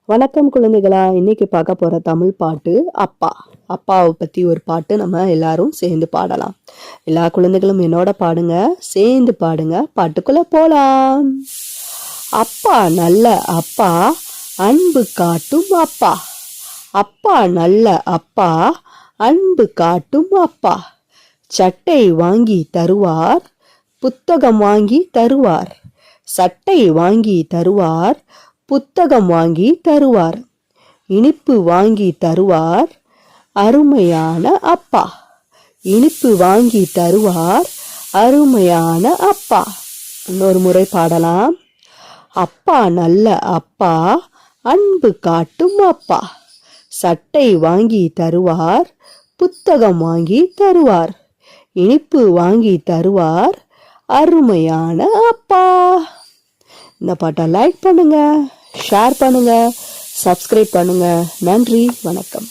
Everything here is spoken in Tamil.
வணக்கம் குழந்தைகளா. இன்னைக்கு பார்க்க போற தமிழ் பாட்டு அப்பா. அப்பாவை பத்தி ஒரு பாட்டு நம்ம எல்லாரும் சேர்ந்து பாடலாம். எல்லா குழந்தைகளும் என்னோட பாடுங்க, சேர்ந்து பாடுங்க. பாட்டுக்குள்ள போலாம். அப்பா நல்ல அப்பா, அன்பு காட்டும் அப்பா. அப்பா நல்ல அப்பா, அன்பு காட்டும் அப்பா. சட்டை வாங்கி தருவார், புத்தகம் வாங்கி தருவார். சட்டை வாங்கி தருவார், புத்தகம் வாங்கி தருவார். இனிப்பு வாங்கி தருவார், அருமையான அப்பா. இனிப்பு வாங்கி தருவார், அருமையான அப்பா. இன்னொரு முறை பாடலாம். அப்பா நல்ல அப்பா, அன்பு காட்டும் அப்பா. சட்டை வாங்கி தருவார், புத்தகம் வாங்கி தருவார். இனிப்பு வாங்கி தருவார், அருமையான அப்பா. இந்த பாட்டை லைக் பண்ணுங்க, ஷேர் பண்ணுங்க, சப்ஸ்கிரைப் பண்ணுங்க. நன்றி, வணக்கம்.